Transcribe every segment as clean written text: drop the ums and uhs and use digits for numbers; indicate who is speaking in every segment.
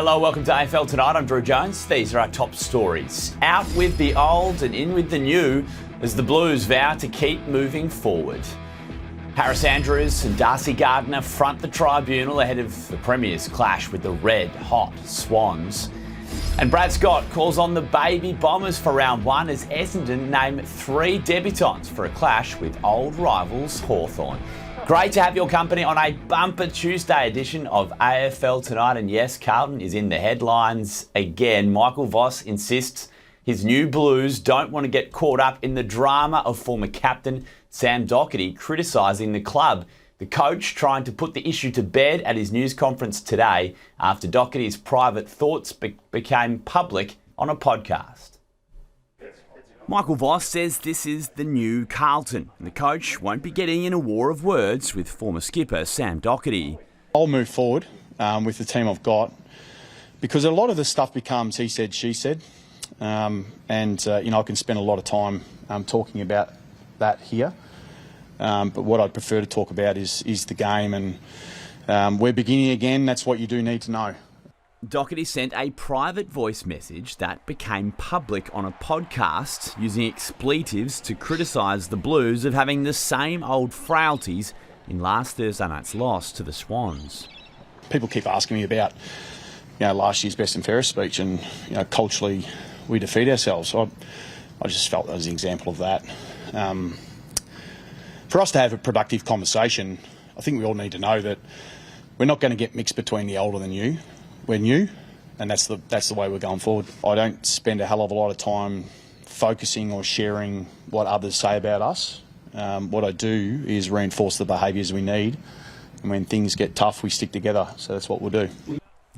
Speaker 1: Hello, welcome to AFL Tonight. I'm Drew Jones. These are our top stories. Out with the old and in with the new as the Blues vow to keep moving forward. Harris Andrews and Darcy Gardner front the Tribunal ahead of the Premier's clash with the red-hot Swans. And Brad Scott calls on the baby Bombers for round one as Essendon name 3 debutants for a clash with old rivals Hawthorn. Great to have your company on a bumper Tuesday edition of AFL Tonight. And yes, Carlton is in the headlines again. Michael Voss insists his new Blues don't want to get caught up in the drama of former captain Sam Docherty criticising the club. The coach trying to put the issue to bed at his news conference today after Docherty's private thoughts became public on a podcast. Michael Voss says this is the new Carlton, and the coach won't be getting in a war of words with former skipper Sam Docherty.
Speaker 2: I'll move forward with the team I've got because a lot of the stuff becomes he said, she said, I can spend a lot of time talking about that here. But what I'd prefer to talk about is the game, and we're beginning again. That's what you do need to know.
Speaker 1: Docherty sent a private voice message that became public on a podcast using expletives to criticise the Blues of having the same old frailties in last Thursday night's loss to the Swans.
Speaker 2: People keep asking me about last year's best and fairest speech, and culturally we defeat ourselves. I just felt that was an example of that. For us to have a productive conversation, I think we all need to know that we're not going to get mixed between the old and the new. We're new, and that's the way we're going forward. I don't spend a hell of a lot of time focusing or sharing what others say about us. What I do is reinforce the behaviours we need, and when things get tough, we stick together. So that's what we'll do.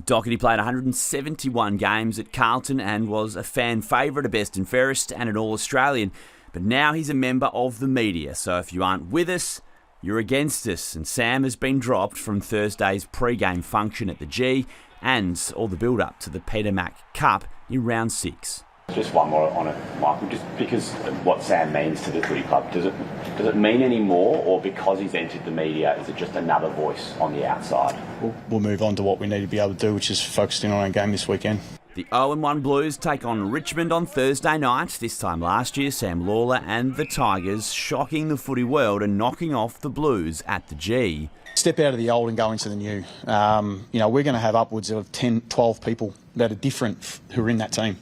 Speaker 1: Docherty played 171 games at Carlton and was a fan favourite, a best and fairest, and an All-Australian. But now he's a member of the media, so if you aren't with us, you're against us. And Sam has been dropped from Thursday's pre-game function at the G and all the build-up to the Peter Mac Cup in round 6.
Speaker 3: Just one more on it, Michael, just because of what Sam means to the footy club. Does it mean any more, or because he's entered the media, is it just another voice on the outside?
Speaker 2: We'll move on to what we need to be able to do, which is focusing on our game this weekend.
Speaker 1: The 0-1 Blues take on Richmond on Thursday night. This time last year, Sam Lawler and the Tigers shocking the footy world and knocking off the Blues at the G.
Speaker 2: Step out of the old and go into the new. We're going to have upwards of 10, 12 people that are different who are in that team.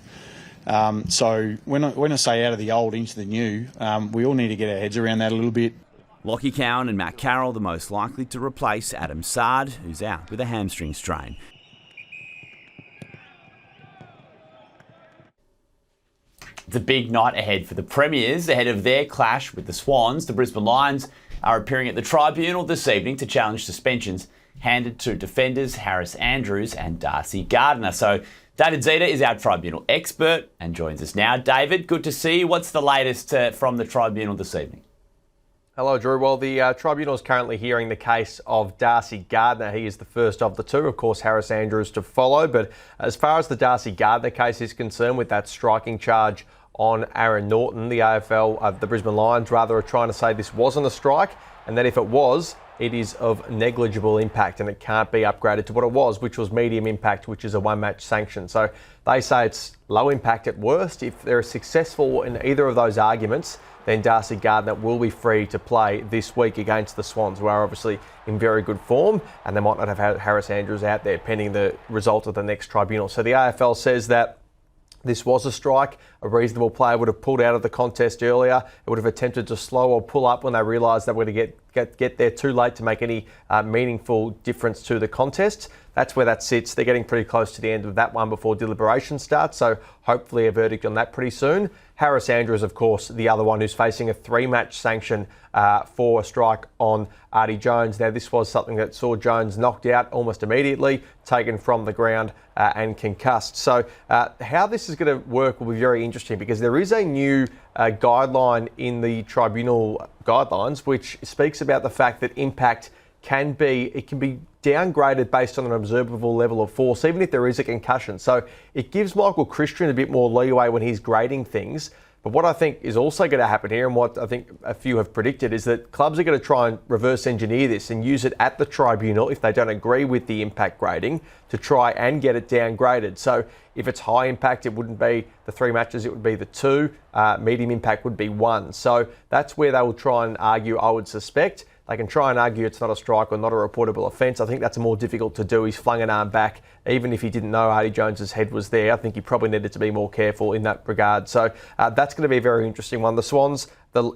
Speaker 2: So when I say out of the old into the new, we all need to get our heads around that a little bit.
Speaker 1: Lockie Cowan and Matt Carroll the most likely to replace Adam Sard, who's out with a hamstring strain. It's a big night ahead for the Premiers ahead of their clash with the Swans. The Brisbane Lions are appearing at the Tribunal this evening to challenge suspensions handed to defenders Harris Andrews and Darcy Gardner. So David Zita is our Tribunal expert and joins us now. David, good to see you. What's the latest from the Tribunal this evening?
Speaker 4: Hello, Drew. Well, the Tribunal is currently hearing the case of Darcy Gardner. He is the first of the two. Of course, Harris Andrews to follow. But as far as the Darcy Gardner case is concerned, with that striking charge on Aaron Norton, the AFL, the Brisbane Lions rather, are trying to say this wasn't a strike, and that if it was, it is of negligible impact and it can't be upgraded to what it was, which was medium impact, which is a one-match sanction. So they say it's low impact at worst. If they're successful in either of those arguments, then Darcy Gardner will be free to play this week against the Swans, who are obviously in very good form, and they might not have Harris Andrews out there pending the result of the next Tribunal. So the AFL says that this was a strike. A reasonable player would have pulled out of the contest earlier. It would have attempted to slow or pull up when they realised they were going to get there too late to make any meaningful difference to the contest. That's where that sits. They're getting pretty close to the end of that one before deliberation starts, so hopefully a verdict on that pretty soon. Harris Andrews, of course, the other one who's facing a 3-match sanction for a strike on Artie Jones. Now, this was something that saw Jones knocked out almost immediately, taken from the ground and concussed. So how this is going to work will be very interesting, because there is a new guideline in the Tribunal guidelines which speaks about the fact that impact can be downgraded based on an observable level of force, even if there is a concussion. So it gives Michael Christian a bit more leeway when he's grading things But what I think is also going to happen here, and what I think a few have predicted, is that clubs are going to try and reverse engineer this and use it at the tribunal if they don't agree with the impact grading to try and get it downgraded. So if it's high impact, it wouldn't be the 3 matches, it would be the 2. Medium impact would be 1. So that's where they will try and argue, I would suspect. They can try and argue it's not a strike or not a reportable offence. I think that's more difficult to do. He's flung an arm back. Even if he didn't know Hardy Jones's head was there, I think he probably needed to be more careful in that regard. So that's going to be a very interesting one. The Swans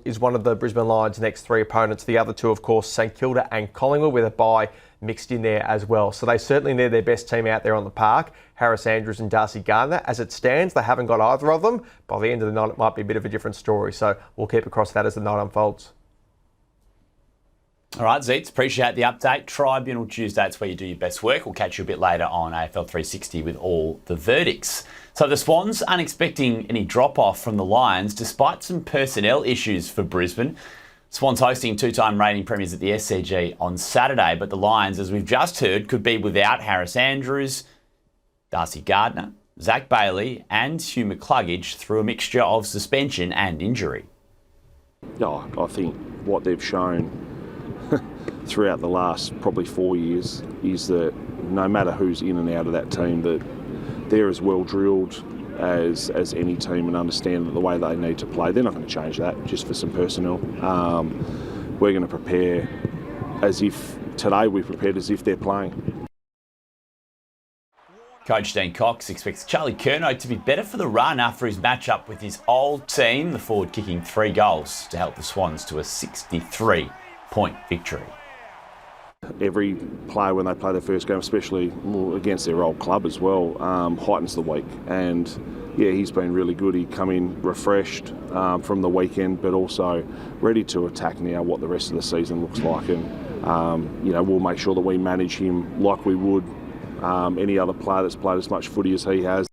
Speaker 4: is one of the Brisbane Lions' next 3 opponents. The other 2, of course, St Kilda and Collingwood, with a bye mixed in there as well. So they certainly need their best team out there on the park, Harris Andrews and Darcy Gardner. As it stands, they haven't got either of them. By the end of the night, it might be a bit of a different story. So we'll keep across that as the night unfolds.
Speaker 1: All right, Zita, appreciate the update. Tribunal Tuesday, that's where you do your best work. We'll catch you a bit later on AFL 360 with all the verdicts. So the Swans aren't expecting any drop-off from the Lions, despite some personnel issues for Brisbane. Swans hosting 2-time reigning premiers at the SCG on Saturday, but the Lions, as we've just heard, could be without Harris Andrews, Darcy Gardner, Zach Bailey and Hugh McCluggage through a mixture of suspension and injury.
Speaker 5: Oh, I think what they've shown throughout the last probably 4 years is that no matter who's in and out of that team, that they're as well drilled as any team and understand the way they need to play. They're not going to change that just for some personnel. We're going to prepare as if today we prepared as if they're playing.
Speaker 1: Coach Dean Cox expects Charlie Curnow to be better for the run after his matchup with his old team, the forward kicking 3 goals to help the Swans to a 63-point victory.
Speaker 5: Every player, when they play their first game, especially against their old club as well, heightens the week. And yeah, he's been really good. He come in refreshed from the weekend, but also ready to attack now what the rest of the season looks like. And we'll make sure that we manage him like we would any other player that's played as much footy as he has.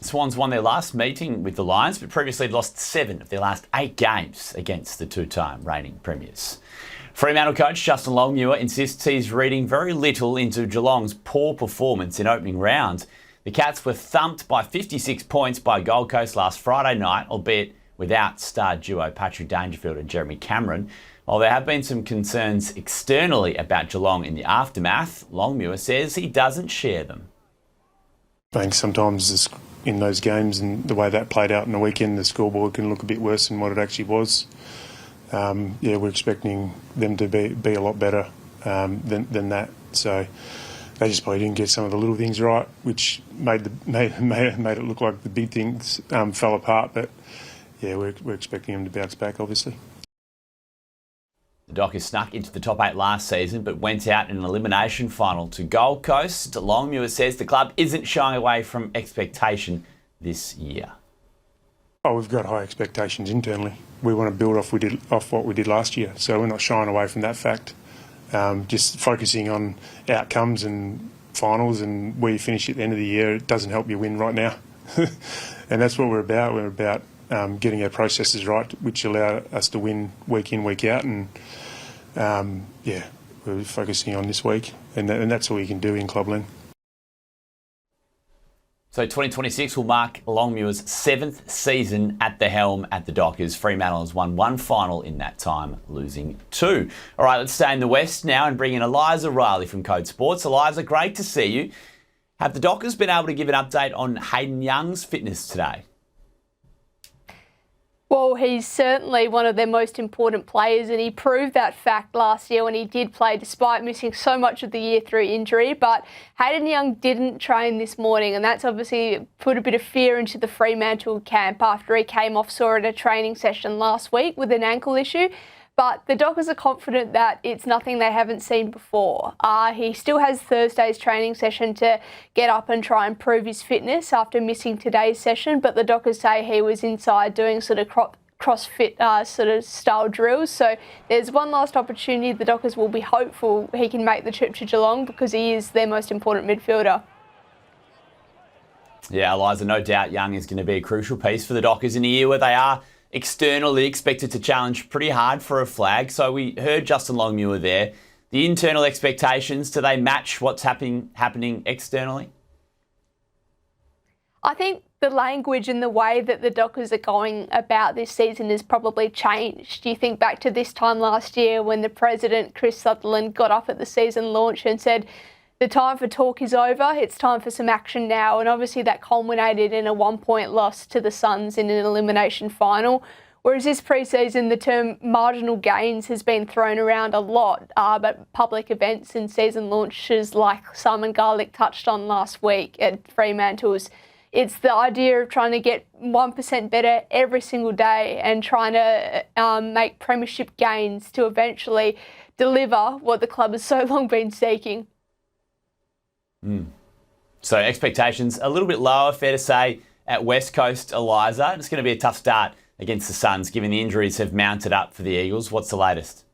Speaker 1: Swans won their last meeting with the Lions, but previously lost 7 of their last 8 games against the 2-time reigning premiers. Fremantle coach Justin Longmuir insists he's reading very little into Geelong's poor performance in opening round. The Cats were thumped by 56 points by Gold Coast last Friday night, albeit without star duo Patrick Dangerfield and Jeremy Cameron. While there have been some concerns externally about Geelong in the aftermath, Longmuir says he doesn't share them.
Speaker 6: I think sometimes in those games and the way that played out in the weekend, the scoreboard can look a bit worse than what it actually was. We're expecting them to be a lot better than that. So they just probably didn't get some of the little things right, which made it look like the big things fell apart. But yeah, we're expecting them to bounce back, obviously.
Speaker 1: The Dockers snuck into the top 8 last season, but went out in an elimination final to Gold Coast. Longmuir says the club isn't shying away from expectation this year.
Speaker 6: Oh, we've got high expectations internally. We want to build off what we did last year, so we're not shying away from that fact. Just focusing on outcomes and finals and where you finish at the end of the year, it doesn't help you win right now. And that's what we're about. We're about getting our processes right, which allow us to win week in, week out. And we're focusing on this week, and that's all you can do in Clubland.
Speaker 1: So 2026 will mark Longmuir's 7th season at the helm at the Dockers. Fremantle has won 1 final in that time, losing 2. All right, let's stay in the West now and bring in Eliza Riley from Code Sports. Eliza, great to see you. Have the Dockers been able to give an update on Hayden Young's fitness today?
Speaker 7: Well, he's certainly one of their most important players, and he proved that fact last year when he did play despite missing so much of the year through injury. But Hayden Young didn't train this morning, and that's obviously put a bit of fear into the Fremantle camp after he came off sore at a training session last week with an ankle issue. But the Dockers are confident that it's nothing they haven't seen before. He still has Thursday's training session to get up and try and prove his fitness after missing today's session. But the Dockers say he was inside doing sort of CrossFit sort of style drills. So there's one last opportunity. The Dockers will be hopeful he can make the trip to Geelong because he is their most important midfielder. Yeah,
Speaker 1: Eliza, no doubt Young is going to be a crucial piece for the Dockers in a year where they are externally expected to challenge pretty hard for a flag. So we heard Justin Longmuir there. The internal expectations, do they match what's happening externally?
Speaker 7: I think the language and the way that the Dockers are going about this season has probably changed. You think back to this time last year when the president, Chris Sutherland, got up at the season launch and said, the time for talk is over, it's time for some action now. And obviously that culminated in a 1-point loss to the Suns in an elimination final. Whereas this pre-season, the term marginal gains has been thrown around a lot, but public events and season launches like Simon Garlick touched on last week at Fremantle's, it's the idea of trying to get 1% better every single day and trying to make premiership gains to eventually deliver what the club has so long been seeking.
Speaker 1: So expectations a little bit lower, fair to say, at West Coast, Eliza. It's going to be a tough start against the Suns, given the injuries have mounted up for the Eagles. What's the latest?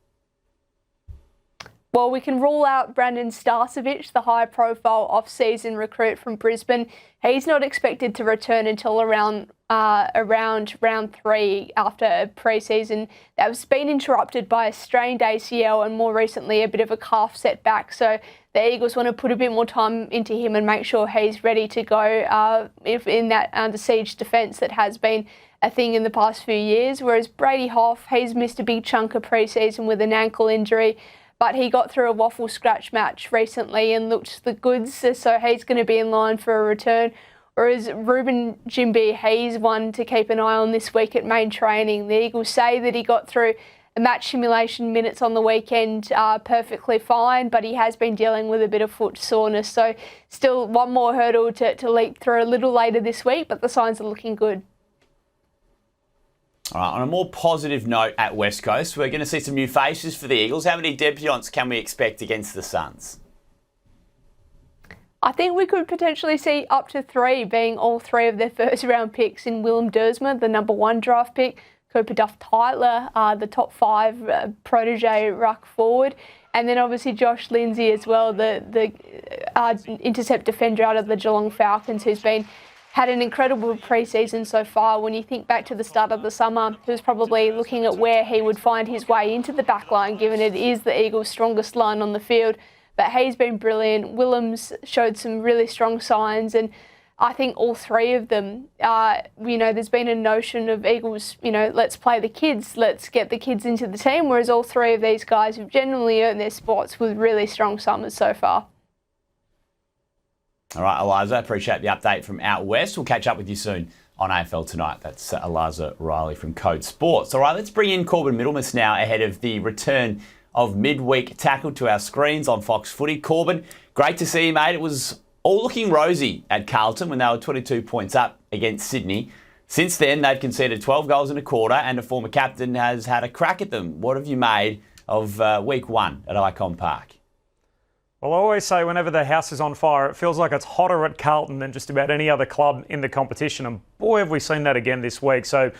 Speaker 7: Well, we can rule out Brandon Starcevic, the high-profile off-season recruit from Brisbane. He's not expected to return until around round 3 after pre-season. That's been interrupted by a strained ACL and more recently a bit of a calf setback. So the Eagles want to put a bit more time into him and make sure he's ready to go in that under siege defence that has been a thing in the past few years. Whereas Brady Hoff, he's missed a big chunk of pre-season with an ankle injury, but he got through a waffle scratch match recently and looked the goods, so he's going to be in line for a return. Whereas Ruben Jimby, he's one to keep an eye on this week at main training. The Eagles say that he got through a match simulation minutes on the weekend perfectly fine, but he has been dealing with a bit of foot soreness. So still one more hurdle to leap through a little later this week, but the signs are looking good.
Speaker 1: All right, on a more positive note at West Coast, we're going to see some new faces for the Eagles. How many debutants can we expect against the Suns?
Speaker 7: I think we could potentially see up to 3, being all 3 of their first-round picks in Willem Dersma, the number 1 draft pick, Cooper Duff-Tyler, the top 5 protege ruck forward, and then obviously Josh Lindsay as well, the intercept defender out of the Geelong Falcons, who's had an incredible pre-season so far. When you think back to the start of the summer, he was probably looking at where he would find his way into the back line, given it is the Eagles' strongest line on the field. But he's been brilliant. Willems showed some really strong signs, and I think all 3 of them, there's been a notion of Eagles, let's play the kids, let's get the kids into the team, whereas all 3 of these guys have genuinely earned their spots with really strong summers so far.
Speaker 1: All right, Eliza, appreciate the update from out west. We'll catch up with you soon on AFL Tonight. That's Eliza Riley from Code Sports. All right, let's bring in Corbin Middlemas now ahead of the return of Midweek Tackle to our screens on Fox Footy. Corbin, great to see you, mate. It was all looking rosy at Carlton when they were 22 points up against Sydney. Since then, they've conceded 12 goals in a quarter and a former captain has had a crack at them. What have you made of week 1 at Icon Park?
Speaker 8: Well, I always say whenever the house is on fire, it feels like it's hotter at Carlton than just about any other club in the competition. And boy, have we seen that again this week. So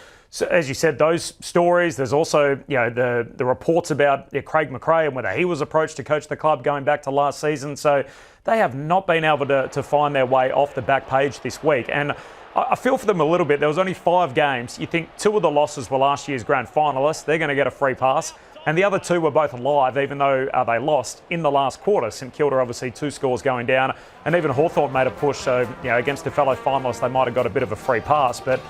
Speaker 8: as you said, those stories, there's also the reports about Craig McRae and whether he was approached to coach the club going back to last season. So they have not been able to find their way off the back page this week. And I feel for them a little bit. There was only 5 games. You think 2 of the losses were last year's grand finalists. They're going to get a free pass. And the other 2 were both alive, even though they lost in the last quarter. St Kilda, obviously, 2 scores going down. And even Hawthorn made a push. So, against a fellow finalist, they might have got a bit of a free pass. But,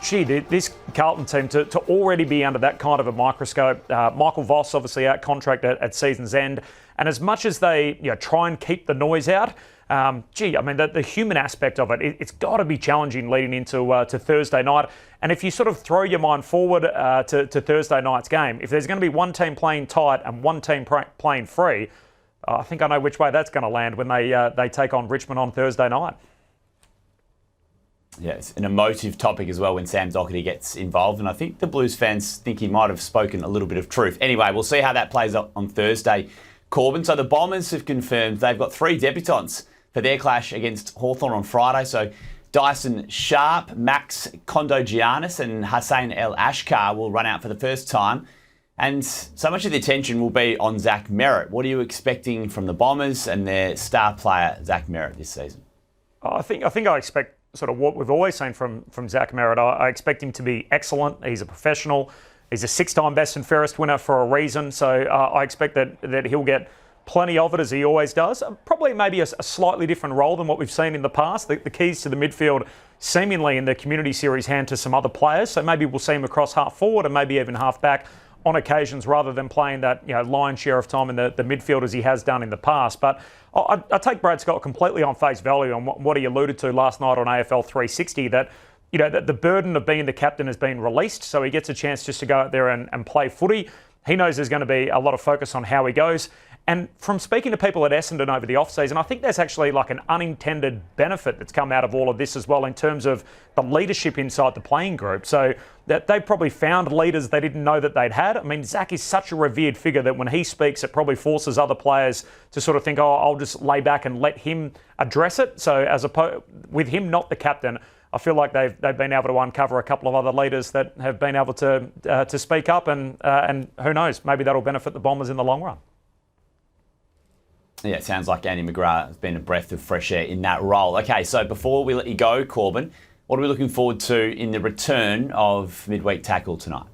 Speaker 8: gee, this Carlton team, to already be under that kind of a microscope. Michael Voss, obviously, out contract at season's end. And as much as they try and keep the noise out, the human aspect of it, it's got to be challenging leading into to Thursday night. And if you sort of throw your mind forward to Thursday night's game, if there's going to be one team playing tight and one team playing free, I think I know which way that's going to land when they take on Richmond on Thursday night.
Speaker 1: Yeah, it's an emotive topic as well when Sam Docherty gets involved, and I think the Blues fans think he might have spoken a little bit of truth. Anyway, we'll see how that plays out on Thursday, Corbin. So the Bombers have confirmed they've got 3 debutants for their clash against Hawthorn on Friday. So Dyson Sharp, Max Kondogiannis and Hussein El Ashkar will run out for the first time. And so much of the attention will be on Zach Merritt. What are you expecting from the Bombers and their star player, Zach Merritt, this season?
Speaker 8: I think I expect sort of what we've always seen from Zach Merritt. I expect him to be excellent. He's a professional. He's a 6-time best and fairest winner for a reason. So I expect that he'll get plenty of it, as he always does. Probably maybe a slightly different role than what we've seen in the past. The keys to the midfield seemingly in the community series hand to some other players. So maybe we'll see him across half forward and maybe even half back on occasions, rather than playing that lion's share of time in the midfield as he has done in the past. But I take Brad Scott completely on face value on what he alluded to last night on AFL 360, that that the burden of being the captain has been released, so he gets a chance just to go out there and play footy. He knows there's going to be a lot of focus on how he goes. And from speaking to people at Essendon over the off-season, I think there's actually like an unintended benefit that's come out of all of this as well, in terms of the leadership inside the playing group. So that they probably found leaders they didn't know that they'd had. I mean, Zach is such a revered figure that when he speaks, it probably forces other players to sort of think, oh, I'll just lay back and let him address it. So as opposed with him not the captain, I feel like they've been able to uncover a couple of other leaders that have been able to speak up, and who knows, maybe that'll benefit the Bombers in the long run.
Speaker 1: Yeah, it sounds like Andy McGrath has been a breath of fresh air in that role. Okay, so before we let you go, Corbin, what are we looking forward to in the return of Midweek Tackle tonight?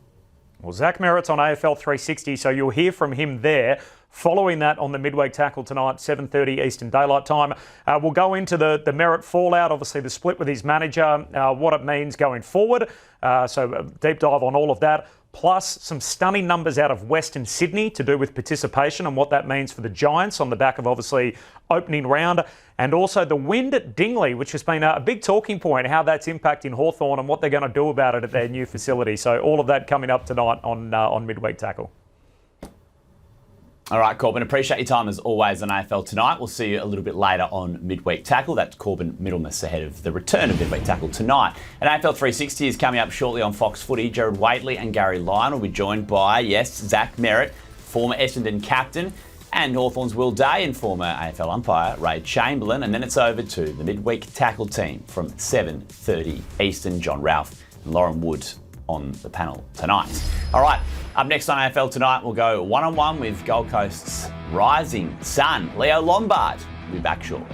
Speaker 8: Well, Zach Merritt's on AFL 360, so you'll hear from him there. Following that on the Midweek Tackle tonight, 7:30 Eastern Daylight Time. We'll go into the Merritt fallout, obviously the split with his manager, what it means going forward. So a deep dive on all of that. Plus some stunning numbers out of Western Sydney to do with participation and what that means for the Giants on the back of obviously opening round. And also the wind at Dingley, which has been a big talking point, how that's impacting Hawthorn and what they're going to do about it at their new facility. So all of that coming up tonight on Midweek Tackle.
Speaker 1: All right, Corbin, appreciate your time as always on AFL Tonight. We'll see you a little bit later on Midweek Tackle. That's Corbin Middlemiss ahead of the return of Midweek Tackle tonight. And AFL 360 is coming up shortly on Fox Footy. Jared Waitley and Gary Lyon will be joined by, yes, Zach Merritt, former Essendon captain, and Hawthorn's Will Day and former AFL umpire Ray Chamberlain. And then it's over to the Midweek Tackle team from 7:30 Eastern. John Ralph and Lauren Wood on the panel tonight. All right, up next on AFL Tonight, we'll go one-on-one with Gold Coast's rising sun, Leo Lombard. We'll be back shortly.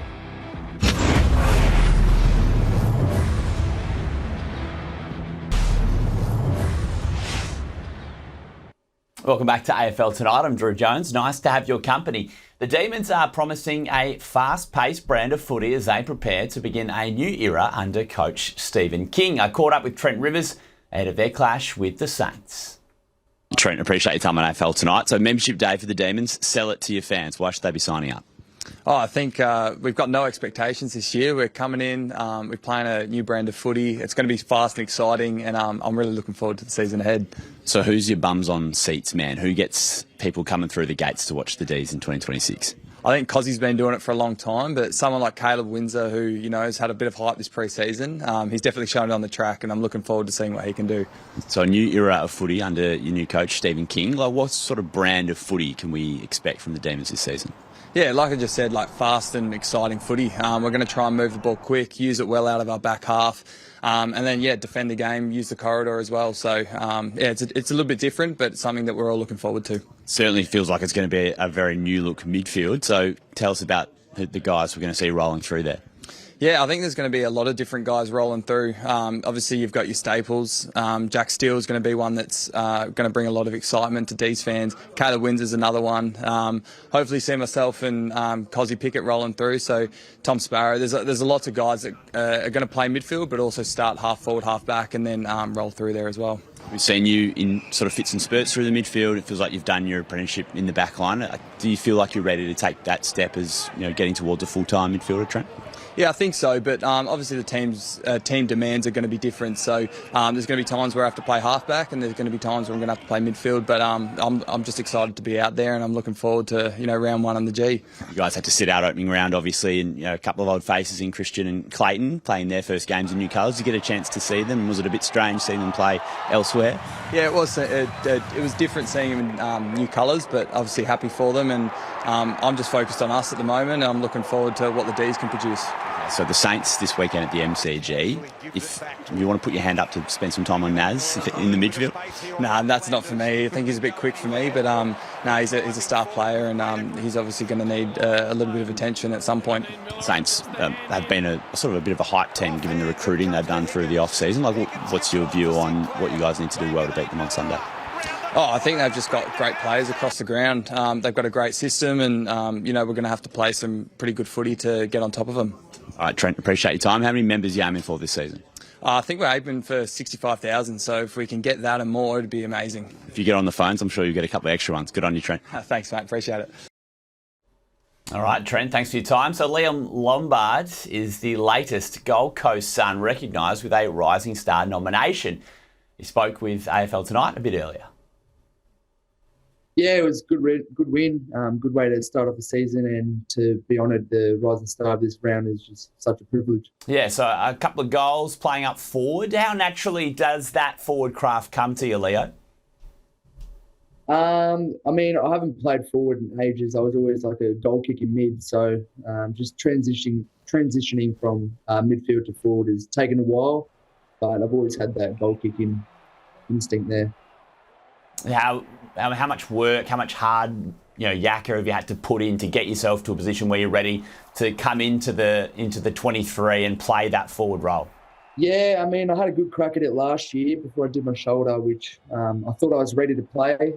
Speaker 1: Welcome back to AFL Tonight. I'm Drew Jones. Nice to have your company. The Demons are promising a fast-paced brand of footy as they prepare to begin a new era under coach Stephen King. I caught up with Trent Rivers ahead of their clash with the Saints. Trent, appreciate your time on AFL Tonight. So membership day for the Demons, sell it to your fans. Why should they be signing up?
Speaker 9: Oh, I think we've got no expectations this year. We're coming in, we're playing a new brand of footy. It's going to be fast and exciting, and I'm really looking forward to the season ahead.
Speaker 1: So who's your bums on seats, man? Who gets people coming through the gates to watch the Ds in 2026?
Speaker 9: I think Cozzy's been doing it for a long time, but someone like Caleb Windsor, who has had a bit of hype this pre-season, he's definitely shown it on the track, and I'm looking forward to seeing what he can do. So a new era of footy under your new coach, Stephen King. Like, what sort of brand of footy can we expect from the Demons this season? Yeah, like I just said, like fast and exciting footy. We're going to try and move the ball quick, use it well out of our back half, and then, defend the game, use the corridor as well. So, it's a little bit different, but it's something that we're all looking forward to. Certainly feels like it's going to be a very new-look midfield. So tell us about the guys we're going to see rolling through there. Yeah, I think there's going to be a lot of different guys rolling through. Obviously, you've got your staples. Jack Steele is going to be one that's going to bring a lot of excitement to D's fans. Caleb Windsor's another one. Hopefully see myself and Cozzy Pickett rolling through. So Tom Sparrow. There's a lots of guys that are going to play midfield, but also start half forward, half back, and then roll through there as well. We've seen you in sort of fits and spurts through the midfield. It feels like you've done your apprenticeship in the back line. Do you feel like you're ready to take that step as getting towards a full-time midfielder, Trent? Yeah, I think so, but obviously the team demands are going to be different. So there's going to be times where I have to play halfback, and there's going to be times where I'm going to have to play midfield. But I'm just excited to be out there, and I'm looking forward to round one on the G. You guys had to sit out opening round, obviously, and a couple of old faces in Christian and Clayton playing their first games in new colours. Did you get a chance to see them? Was it a bit strange seeing them play elsewhere? Yeah, it was. It was different seeing them in new colours, but obviously happy for them. And I'm just focused on us at the moment, and I'm looking forward to what the Ds can produce. So the Saints this weekend at the MCG, if you want to put your hand up to spend some time on Naz in the midfield? No, that's not for me. I think he's a bit quick for me, but he's a star player, and he's obviously going to need a little bit of attention at some point. Saints have been a sort of a bit of a hype team given the recruiting they've done through the off-season. Like, what's your view on what you guys need to do well to beat them on Sunday? Oh, I think they've just got great players across the ground. They've got a great system, and we're going to have to play some pretty good footy to get on top of them.
Speaker 3: All right, Trent, appreciate your time. How many members are you aiming for this season?
Speaker 9: I think we're aiming for 65,000, so if we can get that and more, it'd be amazing.
Speaker 3: If you get on the phones, I'm sure you'll get a couple of extra ones. Good on you, Trent.
Speaker 9: Thanks, mate. Appreciate it.
Speaker 1: All right, Trent, thanks for your time. So Liam Lombard is the latest Gold Coast son recognised with a Rising Star nomination. He spoke with AFL Tonight a bit earlier.
Speaker 10: Yeah, it was a good win. Good way to start off the season, and to be honoured the Rising Star of this round is just such a privilege.
Speaker 1: Yeah, so a couple of goals playing up forward. How naturally does that forward craft come to you, Leo?
Speaker 10: I mean, I haven't played forward in ages. I was always like a goal kicking mid, so just transitioning from midfield to forward has taken a while, but I've always had that goal kicking instinct there.
Speaker 1: How much work, how much hard yakka have you had to put in to get yourself to a position where you're ready to come into the 23 and play that forward role?
Speaker 10: Yeah, I mean, I had a good crack at it last year before I did my shoulder, which I thought I was ready to play.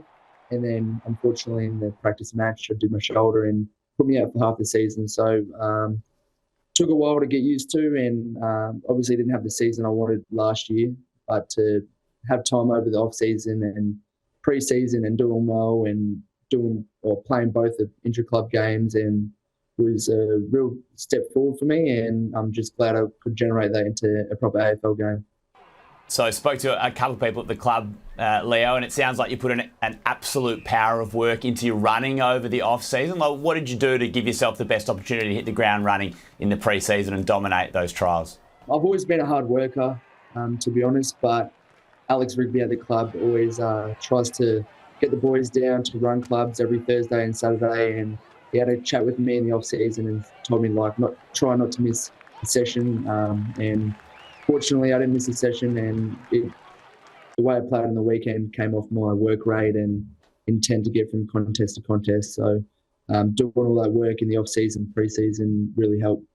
Speaker 10: And then, unfortunately, in the practice match, I did my shoulder and put me out for half the season. So took a while to get used to, and obviously didn't have the season I wanted last year. But to have time over the off-season and pre-season and doing well and playing both the intra-club games and was a real step forward for me, and I'm just glad I could generate that into a proper AFL game.
Speaker 1: So I spoke to a couple of people at the club, Leo, and it sounds like you put an absolute power of work into your running over the off-season. Like, what did you do to give yourself the best opportunity to hit the ground running in the pre-season and dominate those trials?
Speaker 10: I've always been a hard worker, to be honest, but Alex Rigby at the club always tries to get the boys down to run clubs every Thursday and Saturday, and he had a chat with me in the off-season and told me try not to miss a session, and fortunately, I didn't miss a session, and the way I played on the weekend came off my work rate and intent to get from contest to contest. So doing all that work in the off-season, pre-season really helped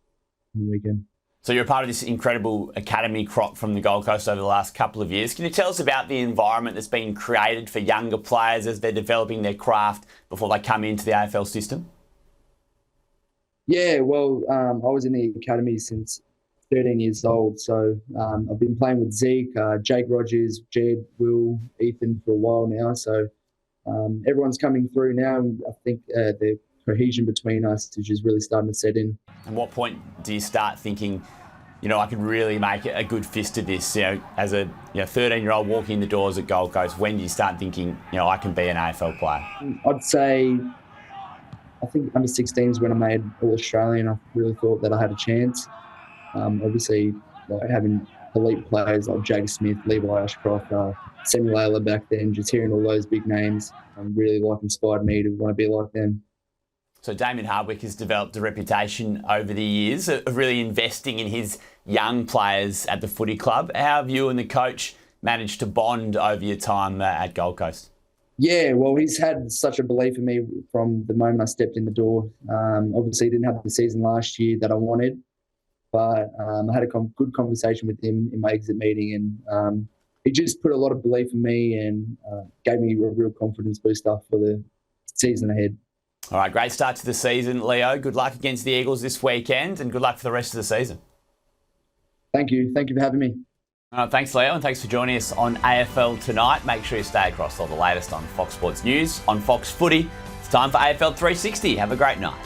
Speaker 10: on the weekend.
Speaker 1: So you're a part of this incredible academy crop from the Gold Coast over the last couple of years. Can you tell us about the environment that's been created for younger players as they're developing their craft before they come into the AFL system?
Speaker 10: Yeah, well, I was in the academy since 13 years old. So I've been playing with Zita, Jake Rogers, Jed, Will, Ethan for a while now. So everyone's coming through now. I think the cohesion between us is just really starting to set in.
Speaker 1: At what point do you start thinking, I could really make a good fist of this? As a 13-year-old walking in the doors at Gold Coast, when do you start thinking, I can be an AFL player?
Speaker 10: I'd say, I think under 16 is when I made All-Australian. I really thought that I had a chance. Obviously, having elite players like Jake Smith, Levi Ashcroft, Samuel Ayler back then, just hearing all those big names really inspired me to want to be like them.
Speaker 1: So Damien Hardwick has developed a reputation over the years of really investing in his young players at the footy club. How have you and the coach managed to bond over your time at Gold Coast? Yeah,
Speaker 10: well, he's had such a belief in me from the moment I stepped in the door. Obviously, he didn't have the season last year that I wanted, but I had a good conversation with him in my exit meeting, and he just put a lot of belief in me and gave me a real confidence booster for the season ahead.
Speaker 1: All right, great start to the season, Leo. Good luck against the Eagles this weekend, and good luck for the rest of the season.
Speaker 10: Thank you. Thank you for having me.
Speaker 1: Thanks, Leo, and thanks for joining us on AFL Tonight. Make sure you stay across all the latest on Fox Sports News, on Fox Footy. It's time for AFL 360. Have a great night.